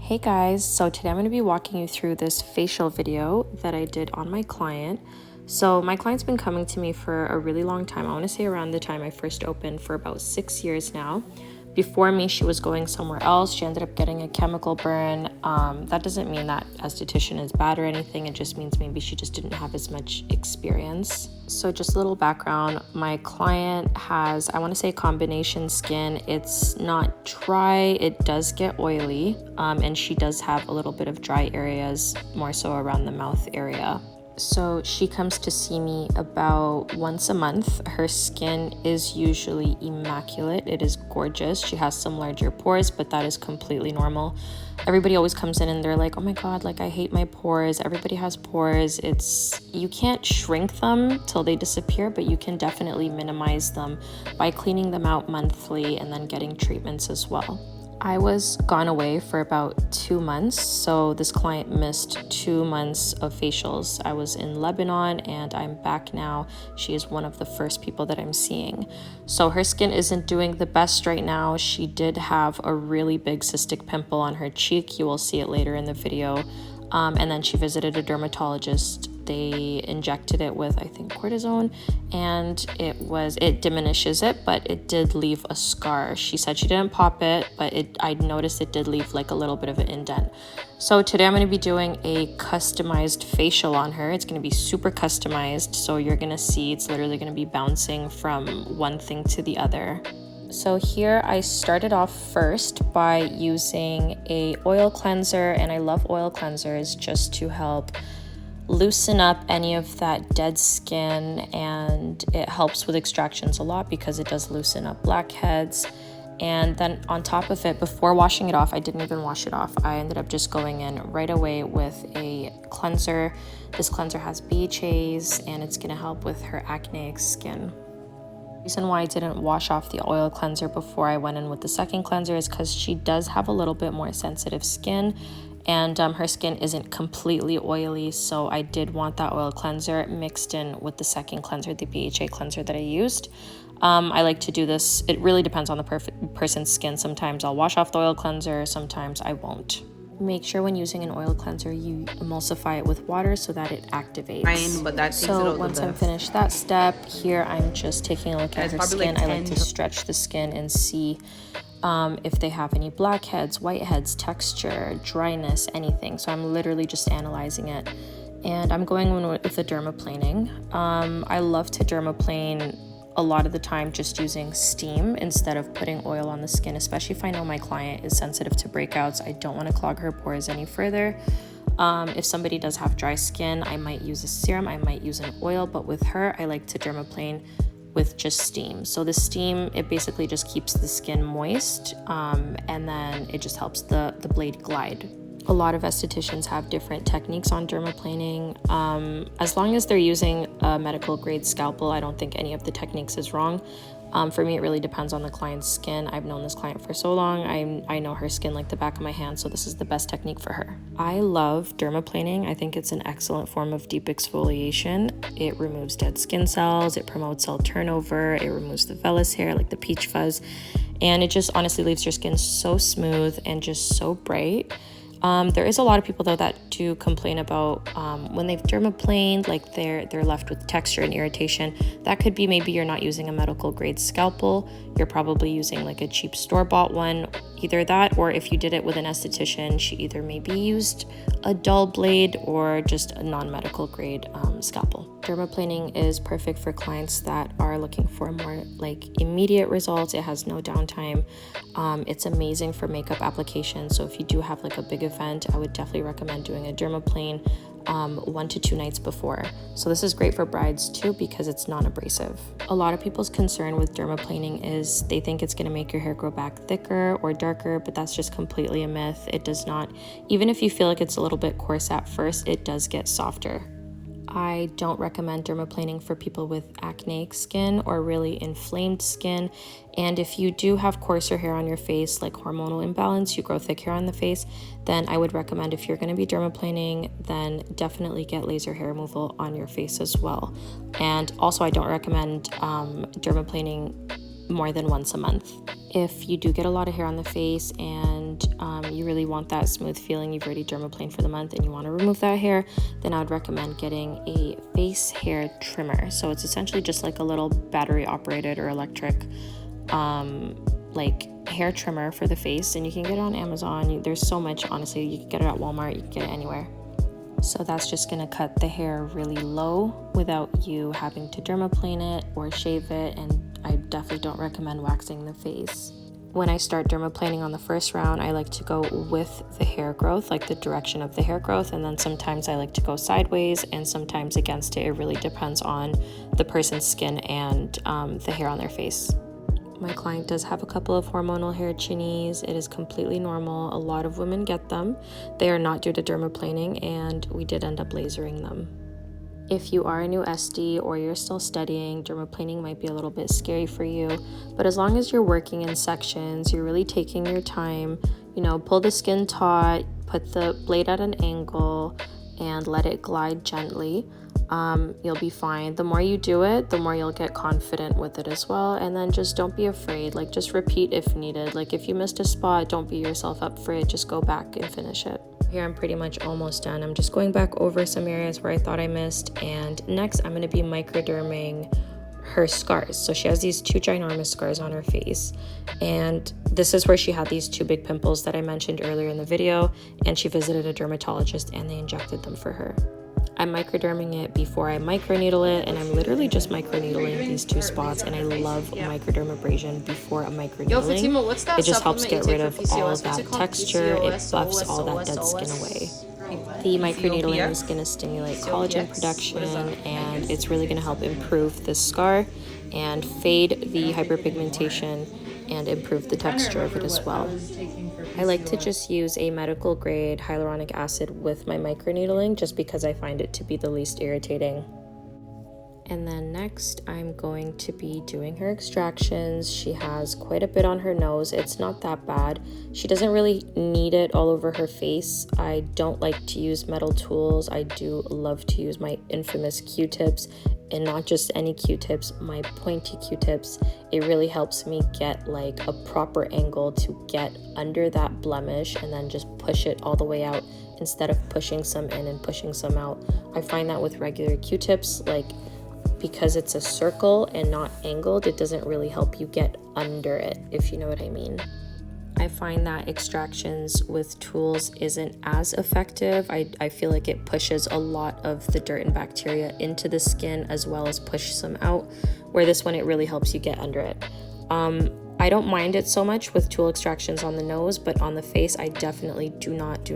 Hey guys, so today I'm going to be walking you through this facial video that I did on my client. So my client's been coming to me for a really long time. I want to say around the time I first opened, for about 6 years now. Before me, she was going somewhere else. She ended up getting a chemical burn. That doesn't mean that esthetician is bad or anything. It just means maybe she just didn't have as much experience. So just a little background, my client has, I want to say, combination skin. It's not dry, it does get oily, and she does have a little bit of dry areas, more so around the mouth area. So she comes to see me about once a month. Her skin is usually immaculate. It is gorgeous. She has some larger pores, but that is completely normal. Everybody always comes in and they're like, oh my God, like I hate my pores. Everybody has pores. You can't shrink them till they disappear, but you can definitely minimize them by cleaning them out monthly and then getting treatments as well. I was gone away for about 2 months, so this client missed 2 months of facials. I was in Lebanon and I'm back now. She is one of the first people that I'm seeing. So her skin isn't doing the best right now. She did have a really big cystic pimple on her cheek. You will see it later in the video. And then she visited a dermatologist. They injected it with, I think, cortisone, and it diminishes it, but it did leave a scar. She said she didn't pop it, but I noticed it did leave like a little bit of an indent. So today I'm going to be doing a customized facial on her. It's going to be super customized, so you're going to see it's literally going to be bouncing from one thing to the other. So here I started off first by using a oil cleanser, and I love oil cleansers just to help loosen up any of that dead skin, and it helps with extractions a lot because it does loosen up blackheads. And then on top of it, before washing it off, I didn't even wash it off. I ended up just going in right away with a cleanser. This cleanser has BHAs and it's going to help with her acneic skin. The reason why I didn't wash off the oil cleanser before I went in with the second cleanser is because she does have a little bit more sensitive skin, and her skin isn't completely oily, so I did want that oil cleanser mixed in with the second cleanser, the BHA cleanser that I used. I like to do this, it really depends on the person's skin. Sometimes I'll wash off the oil cleanser, sometimes I won't. Make sure when using an oil cleanser you emulsify it with water so that it activates. So once I'm finished that step, here I'm just taking a look at her skin. I like to stretch the skin and see if they have any blackheads, whiteheads, texture, dryness, anything. So I'm literally just analyzing it. And I'm going in with the dermaplaning. I love to dermaplane a lot of the time just using steam instead of putting oil on the skin, especially if I know my client is sensitive to breakouts. I don't want to clog her pores any further. If somebody does have dry skin, I might use a serum, I might use an oil, but with her, I like to dermaplane with just steam. So the steam, it basically just keeps the skin moist, and then it just helps the blade glide. A lot of estheticians have different techniques on dermaplaning. As long as they're using a medical grade scalpel, I don't think any of the techniques is wrong. For me, it really depends on the client's skin. I've known this client for so long. I know her skin like the back of my hand, so this is the best technique for her. I love dermaplaning. I think it's an excellent form of deep exfoliation. It removes dead skin cells, it promotes cell turnover, it removes the vellus hair, like the peach fuzz, and it just honestly leaves your skin so smooth and just so bright. There is a lot of people though that do complain about when they've dermaplaned, like they're left with texture and irritation. That could be maybe you're not using a medical grade scalpel, you're probably using like a cheap store-bought one. Either that, or if you did it with an esthetician, she either maybe used a dull blade or just a non-medical grade scalpel. Dermaplaning is perfect for clients that are looking for more like immediate results. It has no downtime. It's amazing for makeup application. So if you do have like a big event, I would definitely recommend doing a dermaplane 1 to 2 nights before. So this is great for brides too because it's non-abrasive. A lot of people's concern with dermaplaning is they think it's going to make your hair grow back thicker or darker, but that's just completely a myth. It does not. Even if you feel like it's a little bit coarse at first, it does get softer. I don't recommend dermaplaning for people with acneic skin or really inflamed skin. And if you do have coarser hair on your face, like hormonal imbalance, you grow thick hair on the face, then I would recommend, if you're going to be dermaplaning, then definitely get laser hair removal on your face as well. And also, I don't recommend dermaplaning more than once a month. If you do get a lot of hair on the face and and you really want that smooth feeling, you've already dermaplaned for the month and you want to remove that hair, then I would recommend getting a face hair trimmer. So it's essentially just like a little battery operated or electric like hair trimmer for the face, and you can get it on Amazon. There's so much, honestly. You can get it at Walmart, you can get it anywhere. So that's just gonna cut the hair really low without you having to dermaplane it or shave it, and I definitely don't recommend waxing the face. When I start dermaplaning on the first round, I like to go with the hair growth, like the direction of the hair growth, and then sometimes I like to go sideways and sometimes against it. It really depends on the person's skin and the hair on their face. My client does have a couple of hormonal hair chinnies. It is completely normal. A lot of women get them. They are not due to dermaplaning, and we did end up lasering them. If you are a new SD or you're still studying, dermaplaning might be a little bit scary for you, but as long as you're working in sections, you're really taking your time, you know, pull the skin taut, put the blade at an angle, and let it glide gently. You'll be fine. The more you do it, the more you'll get confident with it as well. And then just don't be afraid. Like, just repeat if needed. Like, if you missed a spot, don't beat yourself up for it. Just go back and finish it. Here I'm pretty much almost done. I'm just going back over some areas where I thought I missed. And next I'm going to be microderming her scars. So she has these 2 ginormous scars on her face, and this is where she had these 2 big pimples that I mentioned earlier in the video, and she visited a dermatologist and they injected them for her. I'm microderming it before I microneedle it, and I'm literally just microneedling these 2 spots, and I love microdermabrasion before a microneedling. It just helps get rid of all of that texture, it buffs all that dead skin away. The microneedling is going to stimulate collagen production, and it's really going to help improve the scar and fade the hyperpigmentation and improve the texture of it as well. I like to just use a medical grade hyaluronic acid with my microneedling just because I find it to be the least irritating. And then next I'm going to be doing her extractions. She has quite a bit on her nose. It's not that bad. She doesn't really need it all over her face. I don't like to use metal tools. I do love to use my infamous Q-tips, and not just any Q-tips, my pointy Q-tips. It really helps me get like a proper angle to get under that blemish and then just push it all the way out instead of pushing some in and pushing some out. I find that with regular Q-tips, like, because it's a circle and not angled, it doesn't really help you get under it, if you know what I mean. I find that extractions with tools isn't as effective. I feel like it pushes a lot of the dirt and bacteria into the skin as well as push some out, where this one, it really helps you get under it. I don't mind it so much with tool extractions on the nose, but on the face, I definitely do not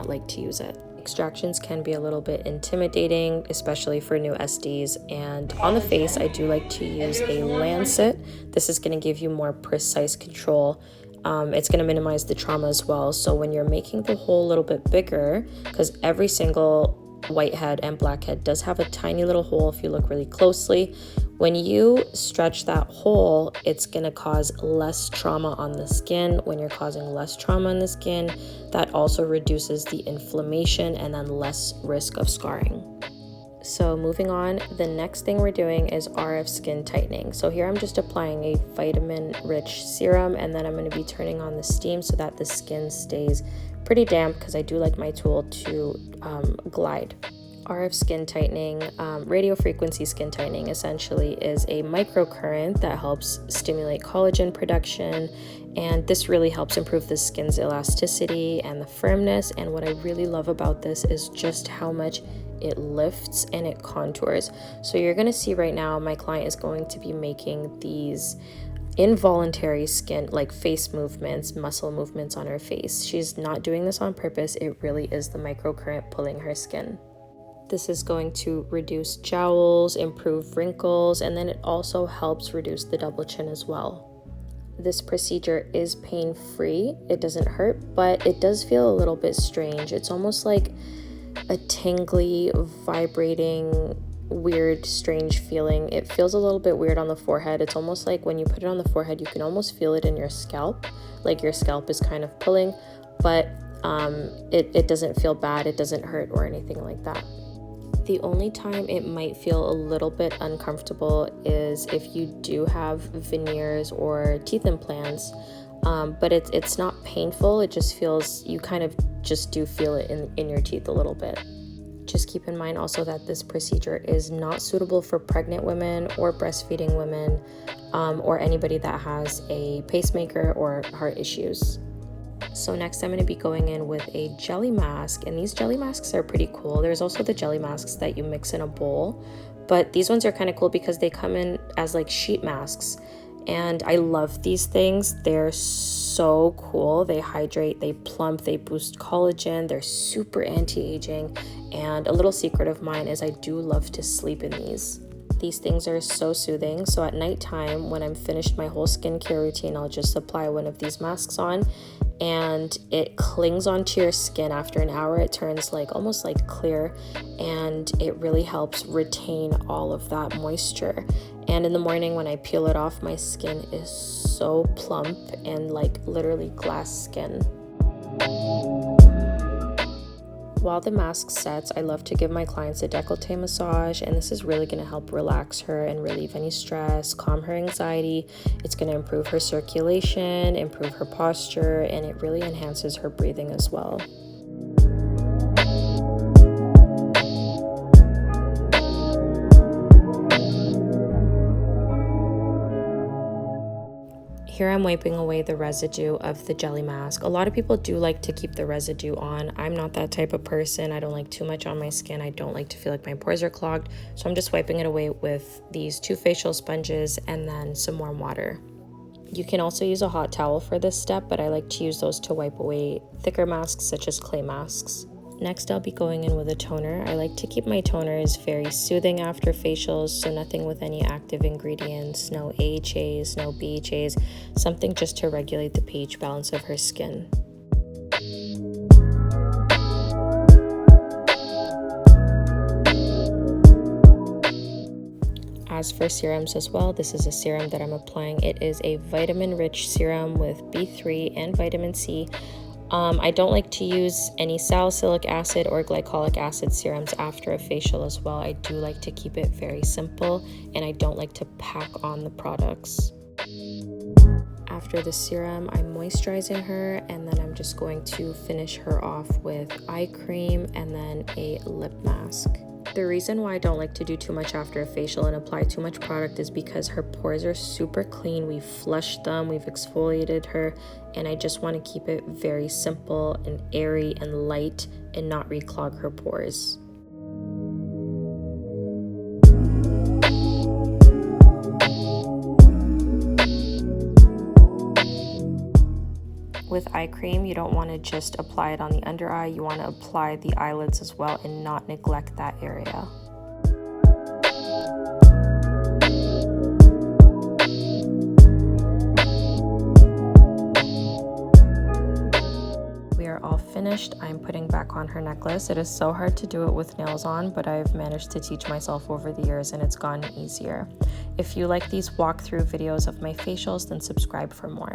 like to use it. Extractions can be a little bit intimidating, especially for new SDs, and on the face I do like to use a lancet. This is going to give you more precise control. It's going to minimize the trauma as well. So when you're making the hole a little bit bigger, because every single whitehead and blackhead does have a tiny little hole if you look really closely, when you stretch that hole, it's going to cause less trauma on the skin. When you're causing less trauma on the skin, that also reduces the inflammation and then less risk of scarring. So moving on, the next thing we're doing is RF skin tightening. So here I'm just applying a vitamin-rich serum, and then I'm going to be turning on the steam so that the skin stays pretty damp, because I do like my tool to glide. RF skin tightening, radio frequency skin tightening, essentially is a microcurrent that helps stimulate collagen production, and this really helps improve the skin's elasticity and the firmness. And what I really love about this is just how much it lifts and it contours. So you're going to see right now my client is going to be making these involuntary skin, like face movements, muscle movements on her face. She's not doing this on purpose. It really is the microcurrent pulling her skin. This is going to reduce jowls, improve wrinkles, and then it also helps reduce the double chin as well. This procedure is pain-free. It doesn't hurt, but it does feel a little bit strange. It's almost like a tingly, vibrating, weird, strange feeling. It feels a little bit weird on the forehead. It's almost like when you put it on the forehead, you can almost feel it in your scalp, like your scalp is kind of pulling, but it doesn't feel bad. It doesn't hurt or anything like that. The only time it might feel a little bit uncomfortable is if you do have veneers or teeth implants. but it's not painful. It just feels, you kind of just do feel it in your teeth a little bit. Just keep in mind also that this procedure is not suitable for pregnant women or breastfeeding women, or anybody that has a pacemaker or heart issues. So next I'm going to be going in with a jelly mask, and these jelly masks are pretty cool. There's also the jelly masks that you mix in a bowl, but these ones are kind of cool because they come in as like sheet masks, and I love these things. They're so cool. They hydrate, they plump, they boost collagen, they're super anti-aging, and a little secret of mine is I do love to sleep in these. These things are so soothing. So at nighttime, when I'm finished my whole skincare routine, I'll just apply one of these masks on, and it clings onto your skin. After an hour, it turns like almost like clear, and it really helps retain all of that moisture. And in the morning when I peel it off, my skin is so plump and like literally glass skin. While the mask sets, I love to give my clients a décolleté massage, and this is really going to help relax her and relieve any stress, calm her anxiety. It's going to improve her circulation, improve her posture, and it really enhances her breathing as well. Here I'm wiping away the residue of the jelly mask. A lot of people do like to keep the residue on. I'm not that type of person. I don't like too much on my skin. I don't like to feel like my pores are clogged. So I'm just wiping it away with these 2 facial sponges and then some warm water. You can also use a hot towel for this step, but I like to use those to wipe away thicker masks such as clay masks. Next, I'll be going in with a toner. I like to keep my toners very soothing after facials, so nothing with any active ingredients, no AHAs, no BHAs, something just to regulate the pH balance of her skin. As for serums as well, this is a serum that I'm applying. It is a vitamin-rich serum with B3 and vitamin C. I don't like to use any salicylic acid or glycolic acid serums after a facial as well. I do like to keep it very simple, and I don't like to pack on the products. After the serum, I'm moisturizing her, and then I'm just going to finish her off with eye cream and then a lip mask. The reason why I don't like to do too much after a facial and apply too much product is because her pores are super clean. We've flushed them, we've exfoliated her, and I just want to keep it very simple and airy and light and not reclog her pores. With eye cream, you don't want to just apply it on the under eye, you want to apply the eyelids as well and not neglect that area. We are all finished. I'm putting back on her necklace. It is so hard to do it with nails on, but I've managed to teach myself over the years and it's gotten easier. If you like these walkthrough videos of my facials, then subscribe for more.